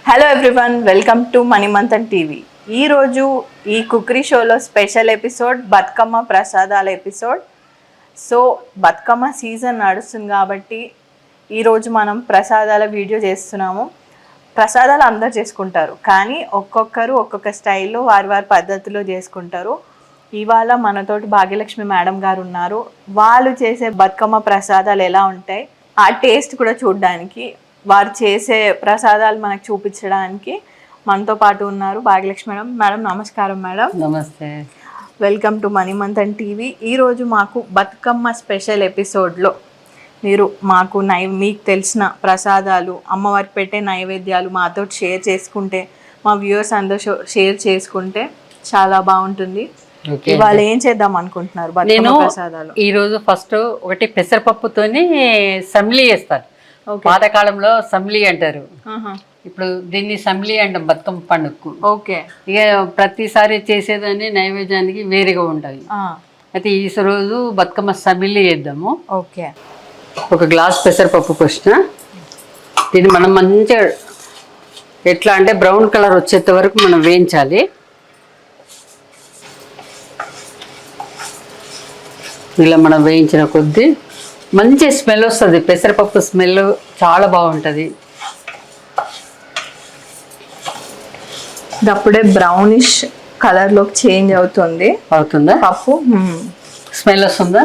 Hello everyone, welcome to Mantan TV. ఈ రోజు ఈ కుకరీ షోలో స్పెషల్ ఎపిసోడ్ బతుకమ్మ ప్రసాదాల ఎపిసోడ్. సో బతుకమ్మ సీజన్ నడుస్తుంది కాబట్టి ఈరోజు మనం ప్రసాదాల వీడియో చేస్తున్నాము. ప్రసాదాలు అందరు చేసుకుంటారు, కానీ ఒక్కొక్కరు ఒక్కొక్క స్టైల్లో వారి పద్ధతిలో చేసుకుంటారు. ఇవాళ మనతోటి భాగ్యలక్ష్మి మేడం గారు ఉన్నారు. వాళ్ళు చేసే బతుకమ్మ ప్రసాదాలు ఎలా ఉంటాయి, ఆ టేస్ట్ కూడా చూడడానికి, వారు చేసే ప్రసాదాలు మనకు చూపించడానికి మనతో పాటు ఉన్నారు భాగ్యలక్ష్మి మేడం. మేడం నమస్కారం. మేడం నమస్తే, వెల్కమ్ టు Mantan TV. ఈరోజు మాకు బతుకమ్మ స్పెషల్ ఎపిసోడ్లో మీరు మాకు మీకు తెలిసిన ప్రసాదాలు, అమ్మవారికి పెట్టే నైవేద్యాలు మాతో షేర్ చేసుకుంటే, మా వ్యూవర్స్ అందరూ షేర్ చేసుకుంటే చాలా బాగుంటుంది. ఇవాళ ఏం చేద్దాం అనుకుంటున్నారు బతుకమ్మ ప్రసాదాలు? ఈరోజు ఫస్ట్ ఒకటి పెసరపప్పుతోని సంబ్లీ చేస్తారు. పాతకాలంలో సంబ్లీ అంటారు, ఇప్పుడు దీన్ని సంబ్లీ అంటాం బతుకమ్మ పండుగకు. ఓకే. ఇక ప్రతిసారి చేసేదాన్ని నైవేద్యానికి వేరేగా ఉంటాయి. అయితే ఈ రోజు బతుకమ్మ సంబ్లీ చేద్దాము. ఓకే. ఒక గ్లాస్ పెసరపప్పు పోసిన దీన్ని మనం మంచిగా ఎట్లా అంటే బ్రౌన్ కలర్ వచ్చేంత వరకు మనం వేయించాలి. ఇలా మనం వేయించిన కొద్దీ మంచి స్మెల్ వస్తుంది. పెసరపప్పు స్మెల్ చాలా బాగుంటుంది. అప్పుడే బ్రౌనిష్ కలర్లోకి చేంజ్ అవుతుందా పప్పు? స్మెల్ వస్తుందా?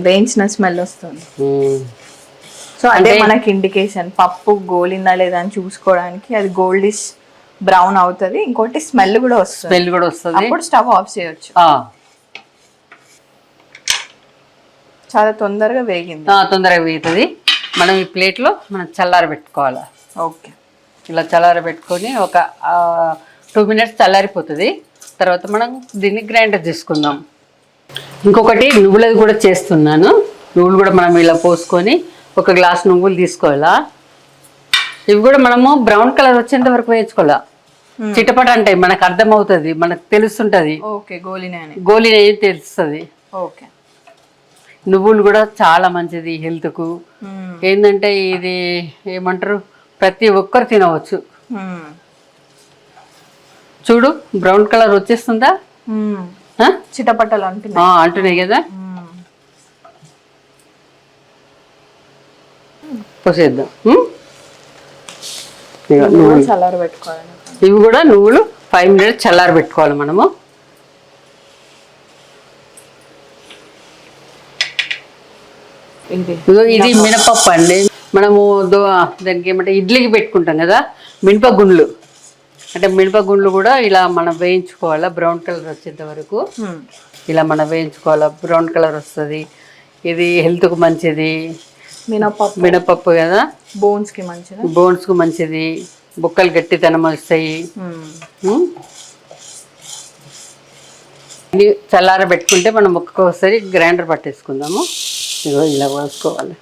వేయించిన స్మెల్ వస్తుంది. సో అదే మనకి ఇండికేషన్ పప్పు గోలిందా లేదా అని చూసుకోవడానికి. అది గోల్డిష్ బ్రౌన్ అవుతుంది. ఇంకోటి స్మెల్ కూడా వస్తుంది. అప్పుడు స్టవ్ ఆఫ్ చేయొచ్చు. చాలా తొందరగా వేగుతుంది. మనం ఈ ప్లేట్లో మనం చల్లారబెట్టుకోవాలి. ఓకే. ఇలా చల్లారబెట్టుకొని ఒక 2 minutes చల్లారిపోతుంది. తర్వాత మనం దీన్ని గ్రైండర్ చేసుకుందాం. ఇంకొకటి నువ్వులది కూడా చేస్తున్నాను. నువ్వులు కూడా మనం ఇలా పోసుకొని ఒక గ్లాస్ నువ్వులు తీసుకోవాలా. ఇవి కూడా మనము బ్రౌన్ కలర్ వచ్చేంత వరకు వేయించుకోవాలా. చిటపట అంటే మనకు అర్థమవుతుంది, మనకు తెలుస్తుంటుంది. ఓకే. గోలినే తెలుస్తుంది. ఓకే. నువ్వులు కూడా చాలా మంచిది హెల్త్కు. ఏంటంటే ఇది ఏమంటారు, ప్రతి ఒక్కరు తినవచ్చు. చూడు బ్రౌన్ కలర్ వచ్చేస్తుందా? చిటపట్టలు అంటున్నాయి కదా. పోసేద్దాం. ఇవి కూడా నువ్వులు 5 minutes చల్లారబెట్టుకోవాలి మనము. ఇది మినపప్పు అండి. మనము దానికి ఏమంటే ఇడ్లీకి పెట్టుకుంటాం కదా, మినపగుండ్లు. అంటే మినపగుండ్లు కూడా ఇలా మనం వేయించుకోవాలా బ్రౌన్ కలర్ వచ్చేంత వరకు. ఇలా మనం వేయించుకోవాలా, బ్రౌన్ కలర్ వస్తుంది. ఇది హెల్త్కు మంచిది. మినపప్పు కదా, బోన్స్కి మంచిది. బొక్కలు గట్టితనం వస్తాయి. ఇది చల్లార పెట్టుకుంటే మనం ఒక్కొక్కసారి గ్రైండర్ పట్టేసుకుందాము. ఇగో ఇలా పోసుకోవాలి.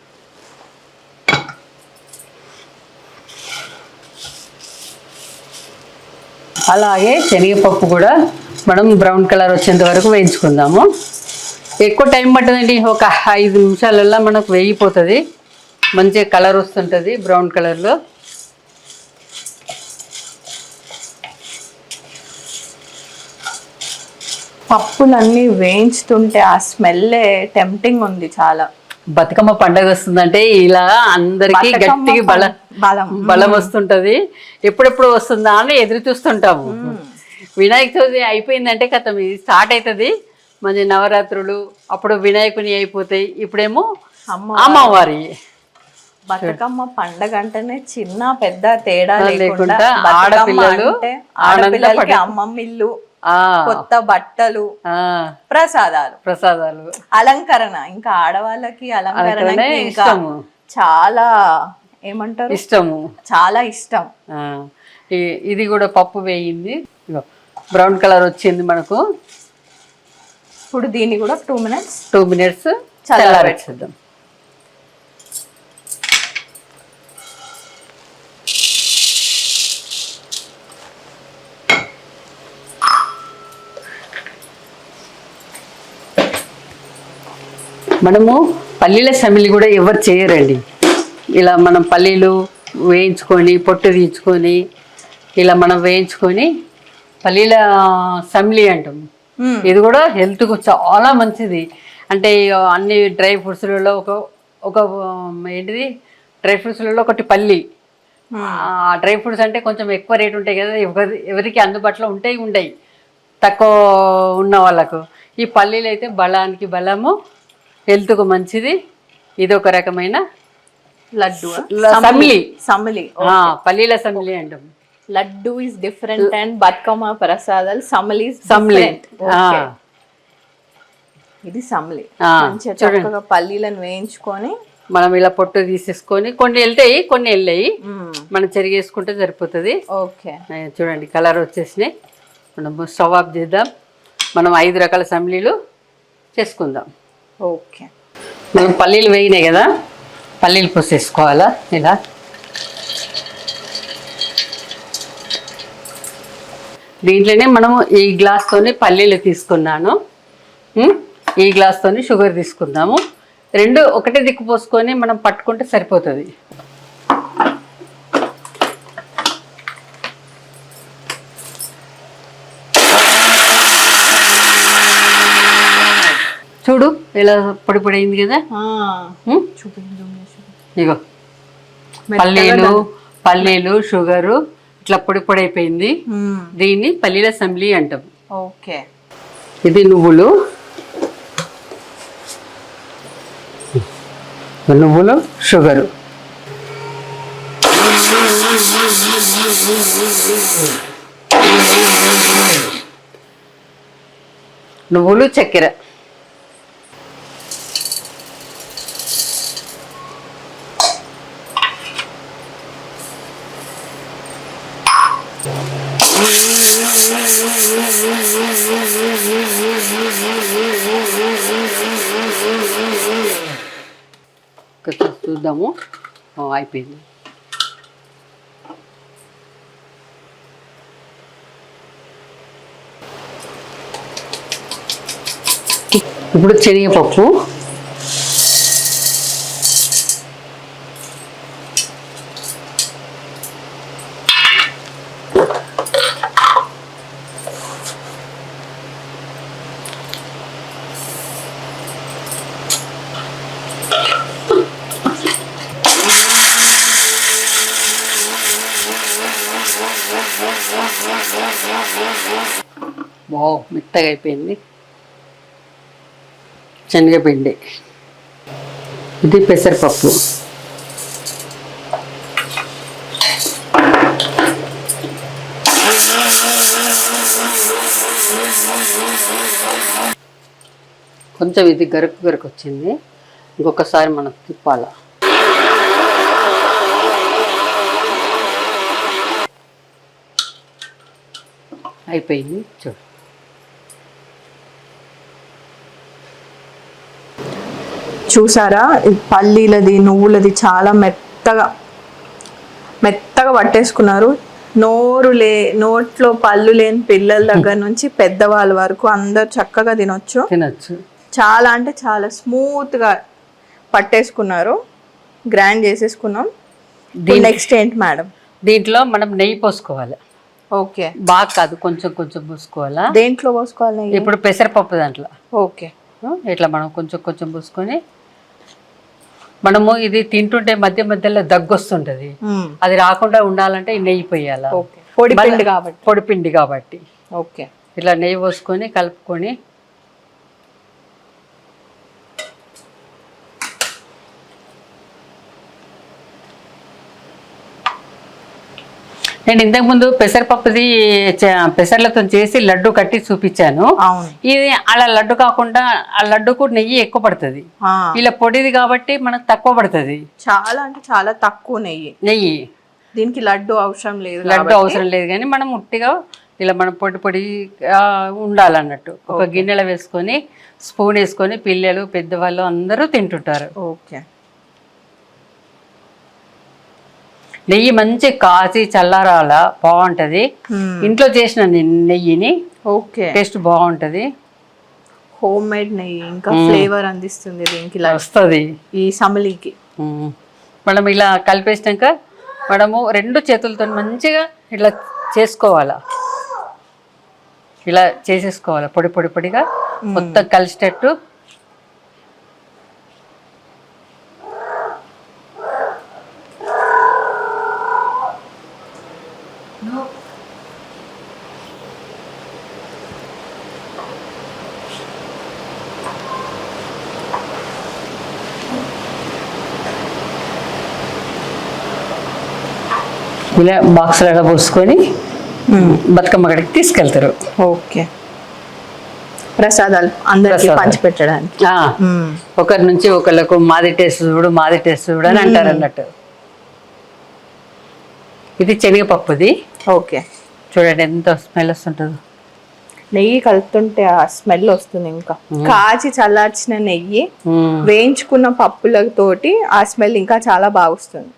అలాగే శనగపప్పు కూడా మనం బ్రౌన్ కలర్ వచ్చేంత వరకు వేయించుకుందాము. ఎక్కువ టైం పట్టదండి, ఒక 5 నిమిషాలల్లో మనకు వేగిపోతుంది. మంచిగా కలర్ వస్తుంటుంది బ్రౌన్ కలర్లో. పప్పులన్నీ వేయించుతుంటే ఆ స్మెల్లే టెంప్టింగ్ ఉంది చాలా. బతుకమ్మ పండగ వస్తుందంటే ఇలా అందరికి గట్టిగా బలం వస్తుంటది. ఎప్పుడెప్పుడు వస్తుందా అని ఎదురు చూస్తుంటాము. వినాయక చవితి అయిపోయిందంటే కథం ఇది స్టార్ట్ అవుతుంది. మంచి నవరాత్రులు, అప్పుడు వినాయకుని అయిపోతాయి. ఇప్పుడేమో అమ్మవారి. బతుకమ్మ పండగ అంటేనే చిన్న పెద్ద తేడా లేకుండా ఆడపిల్లలకి అమ్మమ్మిల్లు, కొత్త బట్టలు, ప్రసాదాలు, అలంకరణ. ఇంకా ఆడవాళ్ళకి అలంకరణ చాలా ఏమంటారు, ఇష్టము, చాలా ఇష్టం. ఇది కూడా పప్పు వేయింది, బ్రౌన్ కలర్ వచ్చింది మనకు. ఇప్పుడు దీన్ని కూడా 2 minutes చల్లారబెట్టేద్దాం. మనము పల్లీల సమిలి కూడా ఎవరు చేయరండి. ఇలా మనం పల్లీలు వేయించుకొని పొట్టు తీయించుకొని ఇలా మనం వేయించుకొని పల్లీల సంబ్లీ అంటాం. ఇది కూడా హెల్త్కు చాలా మంచిది. అంటే అన్ని డ్రై ఫ్రూట్స్లలో ఒక ఏంటిది డ్రై ఫ్రూట్స్లలో ఒకటి పల్లి. డ్రై ఫ్రూట్స్ అంటే కొంచెం ఎక్కువ రేట్ ఉంటాయి కదా, ఎవరికి అందుబాటులో ఉండయి తక్కువ ఉన్న వాళ్ళకు. ఈ పల్లీలు అయితే బలానికి బలము, హెల్త్కు మంచిది. ఇది ఒక రకమైన లడ్డు సంబ్లీ, పల్లీల సంబ్లీ అంటాం. Laddu is different and Bathukamma ప్రసాదాలు సంబ్లీ. ఇది సంబ్లీ. చక్కగా పల్లీలను వేయించుకొని మనం ఇలా పొట్టు తీసేసుకొని, కొన్ని వెళ్తాయి కొన్ని వెళ్ళాయి, మనం చెరిగేసుకుంటే సరిపోతుంది. ఓకే, చూడండి కలర్ వచ్చేసినాయి. మనం స్టవ్ ఆఫ్ చేద్దాం. మనం 5 రకాల సంబ్లీలు చేసుకుందాం. ఓకే, మనం పల్లీలు వేయినాయి కదా, పల్లీలు పోసేసుకోవాలా ఇలా. దీంట్లోనే మనము ఈ గ్లాస్తోని పల్లీలు తీసుకున్నాను, ఈ గ్లాస్తోని షుగర్ తీసుకుందాము. 2 ఒకటే దిక్కు పోసుకొని మనం పట్టుకుంటే సరిపోతుంది. చూడు ఇలా పొడి పొడి అయింది కదా. ఇగో పల్లీలు షుగరు ఇట్లా పొడి పొడి అయిపోయింది. దీన్ని పల్లీల సంబ్లీ అంటాం. ఓకే, ఇది నువ్వులు షుగరు. నువ్వులు చక్కెర. చూద్దాము, అయిపోయింది. ఇప్పుడు శనగపప్పు, మెత్తగా అయిపోయింది. శనగపిండి, ఇది పెసరపప్పు, కొంచెం ఇది గరుకు వచ్చింది. ఇంకొకసారి మనం తిప్పాల. అయిపోయింది. చూడు, చూసారా పల్లీలది నువ్వులది చాలా మెత్తగా పట్టేసుకున్నారు. నోట్లో పళ్ళు లేని పిల్లల దగ్గర నుంచి పెద్దవాళ్ళ వరకు అందరు చక్కగా తినొచ్చు. చాలా అంటే చాలా స్మూత్ గా పట్టేసుకున్నారు. గ్రైండ్ చేసేసుకున్నాం. నెక్స్ట్ ఏంటి మేడం? దీంట్లో మనం నెయ్యి పోసుకోవాలి. ఓకే, బాగా కాదు, కొంచెం కొంచెం పోసుకోవాలా. దేంట్లో పోసుకోవాలి? ఇప్పుడు పెసరపప్పు దాంట్లో. ఓకే, ఇట్లా మనం కొంచెం కొంచెం పోసుకొని, మనము ఇది తింటుంటే మధ్య మధ్యలో దగ్గు వస్తుంటది, అది రాకుండా ఉండాలంటే నెయ్యి పోయాలా. పొడిపిండి కాబట్టి. ఓకే, ఇట్లా నెయ్యి పోసుకొని కలుపుకొని, నేను ఇంతకుముందు పెసర్లతో చేసి లడ్డు కట్టి చూపించాను. ఇది అలా లడ్డు కాకుండా ఆ లడ్డుకు నెయ్యి ఎక్కువ పడుతుంది. ఇలా పొడిది కాబట్టి మనకు తక్కువ పడుతుంది. చాలా అంటే చాలా తక్కువ నెయ్యి. దీనికి లడ్డు అవసరం లేదు కానీ మనం ఉట్టిగా ఇలా మనం పొడి ఉండాలన్నట్టు. ఒక గిన్నెలో వేసుకొని స్పూన్ వేసుకొని పిల్లలు పెద్దవాళ్ళు అందరూ తింటుంటారు. ఓకే, నెయ్యి మంచి కాచి చల్లారాల బాగుంటది. ఇంట్లో చేసిన నెయ్యిని. ఓకే, టేస్ట్ బాగుంటది. హోమ్ మేడ్ నెయ్యి ఇంకా ఫ్లేవర్ అందిస్తుంది దీనికి వస్తుంది ఈ సంబలికి. మనం ఇలా కలిపేసినాక మనము 2 చేతులతో మంచిగా ఇట్లా చేసుకోవాలా, ఇలా చేసేసుకోవాలి పొడి పొడి పొడిగా మొత్తం కలిసేటట్టు. ఇలా బాక్స్లలో పోసుకొని బతుకమ్మ గడికి తీసుకెళ్తారు. ఓకే, ప్రసాదాలు అందరికి పంచిపెట్టడానికి. ఒకరి నుంచి ఒకళ్ళకు మాది టేస్ట్ చూడు, మాది టేస్ట్ చూడు అని అంటారు అన్నట్టు. ఇది శనగపప్పుది. ఓకే, చూడండి ఎంత స్మెల్ వస్తుంటుందో. నెయ్యి కలుపుతుంటే ఆ స్మెల్ వస్తుంది. ఇంకా కాచి చల్లార్చిన నెయ్యి వేయించుకున్న పప్పులతోటి ఆ స్మెల్ ఇంకా చాలా బాగా వస్తుంది.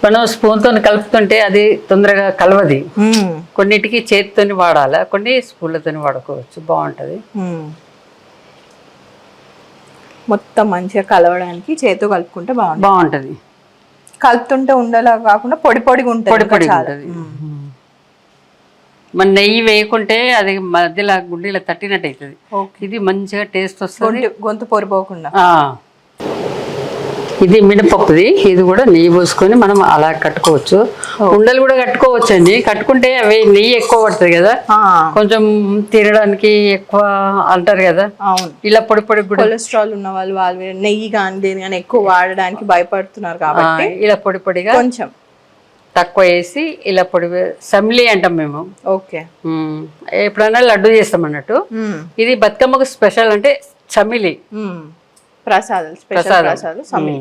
మనం స్పూన్తో కలుపుతుంటే అది తొందరగా కలవది. కొన్నిటికి చేతితో వాడాలి, కొన్ని స్పూన్లతో వాడుకోవచ్చు, బాగుంటుంది. మొత్తం మంచిగా కలవడానికి చేతితో కలుపుకుంటే బాగుంటుంది. కలుపుతుంటే ఉండేలా కాకుండా పొడి పొడిగా ఉంటుంది. పొడి పొడిగా ఉంటుంది. మన నెయ్యి వేయకుంటే అది మధ్యలో గుడ్డీలో తట్టినట్టు అవుతుంది. ఇది మంచిగా టేస్ట్ వస్తుంది, గొంతు పొరిపోకుండా. ఇది మినపప్పుది. ఇది కూడా నెయ్యి పోసుకొని మనం అలా కట్టుకోవచ్చు. ఉండలు కూడా కట్టుకోవచ్చు అండి. కట్టుకుంటే అవి నెయ్యి ఎక్కువ పడుతుంది కదా, కొంచెం తినడానికి ఎక్కువ అంటారు కదా. అవును, ఇలా పొడి పొడి కొలెస్ట్రాల్ ఉన్న వాళ్ళు నెయ్యి కానీ దేని కానీ ఎక్కువ వాడడానికి భయపడుతున్నారు కాబట్టి ఇలా పొడి పొడిగా కొంచెం తక్కువ వేసి ఇలా పొడి సమ్లీ అంటాం మేము. ఓకే, ఎప్పుడైనా లడ్డు చేస్తాం అన్నట్టు. ఇది బతుకమ్మకు స్పెషల్ అంటే చమిలి ప్రసాదాలు, స్పెషల్ ప్రసాదాలు సమ్లీ.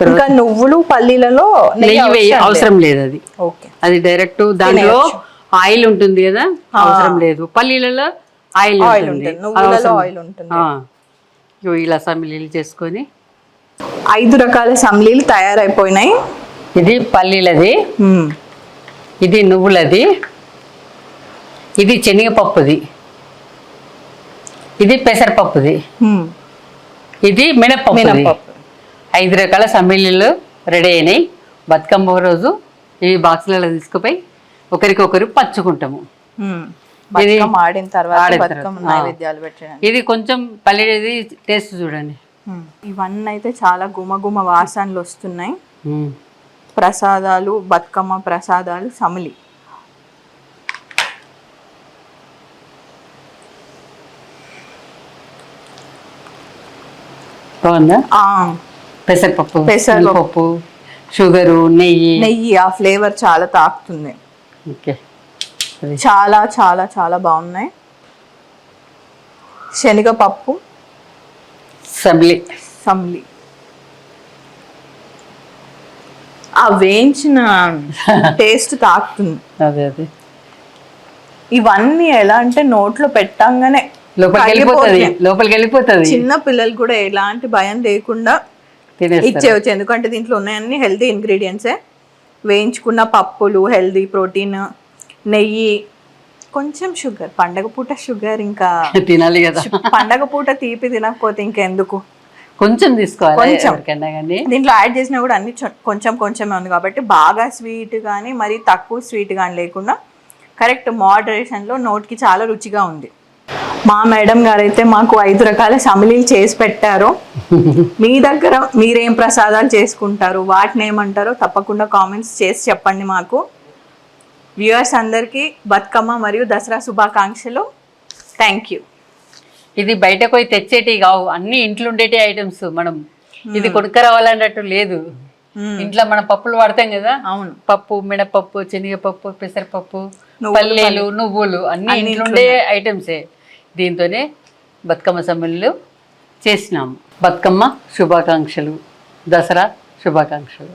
ఇంకా నువ్వులు పల్లీలలో నెయ్యి అవసరం లేదు. అది అది డైరెక్ట్ దాంట్లో ఆయిల్ ఉంటుంది కదా, అవసరం లేదు. పల్లీలలో ఆయిల్ ఉంటుంది, నువ్వులలో ఆయిల్ ఉంటుంది. ఇలా సమ్లీలు చేసుకొని 5 రకాల సమ్లీలు తయారైపోయినాయి. ఇది పల్లీలది, ఇది నువ్వులది, ఇది శనగపప్పుది, ఇది పెసరపప్పుది, ఇది మినపప్పు. 5 రకాల సమ్మిళ్ళు రెడీ అయినాయి. బతుకమ్మ రోజు ఇవి బాక్సులలో తీసుకుపోయి ఒకరికొకరు పంచుకుంటాము. ఆడిన తర్వాత నైవేద్యాలు పెట్టడానికి. ఇది కొంచెం పల్లీది టేస్ట్ చూడండి. ఇవన్నీ అయితే చాలా గుమగుమ వాసనలు వస్తున్నాయి. ప్రసాదాలు, బతుకమ్మ ప్రసాదాలు సమిలి. బాగుందా? పెసరపప్పు, షుగరు, నెయ్యి ఆ ఫ్లేవర్ చాలా తాకుతుంది. ఓకే, చాలా చాలా చాలా బాగున్నాయి. శనగపప్పు సమ్లి, ఆ వేయించిన టేస్ట్ తాకుతుంది. అదే అదే. ఇవన్నీ ఎలా అంటే నోట్లో పెట్టంగానే లోపలికి వెళ్ళిపోతుంది. చిన్న పిల్లలు కూడా ఎలాంటి భయం లేకుండా ఇచ్చేవచ్చు, ఎందుకంటే దీంట్లో ఉన్నాయన్నీ హెల్తీ ఇంగ్రీడియంట్సే. వేయించుకున్న పప్పులు, హెల్తీ ప్రోటీన్, నెయ్యి, కొంచెం షుగర్. పండగ పూట షుగర్ ఇంకా తినాలి కదా. పండగ పూట తీపి తినకపోతే ఇంకెందుకు, కొంచెం తీసుకోవాలి. దీంట్లో యాడ్ చేసినా కూడా అన్ని కొంచెం కొంచెమే ఉంది కాబట్టి బాగా స్వీట్ కానీ మరి తక్కువ స్వీట్ కానీ లేకుండా కరెక్ట్ మోడరేషన్లో నోట్కి చాలా రుచిగా ఉంది. మా మేడం గారు అయితే మాకు 5 రకాల సమిలీలు చేసి పెట్టారు. మీ దగ్గర మీరేం ప్రసాదాలు చేసుకుంటారు, వాటిని ఏమంటారో తప్పకుండా కామెంట్స్ చేసి చెప్పండి మాకు. వ్యూవర్స్ అందరికీ బతుకమ్మ మరియు దసరా శుభాకాంక్షలు. Thank you. ఇది బయటకు పోయి తెచ్చేటి కావు, అన్ని ఇంట్లో ఉండేటి ఐటమ్స్. మనం ఇది కొనుక్కరావాలన్నట్టు లేదు. ఇంట్లో మనం పప్పులు వాడతాం కదా. అవును, పప్పు, మినపప్పు, శనగపప్పు, పెసరపప్పు, పల్లీలు, నువ్వులు అన్ని ఇంట్లో ఉండే ఐటమ్సే. దీంతోనే బతుకమ్మ సమ్మెలు చేసినాము. బతుకమ్మ శుభాకాంక్షలు, దసరా శుభాకాంక్షలు.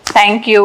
Thank you.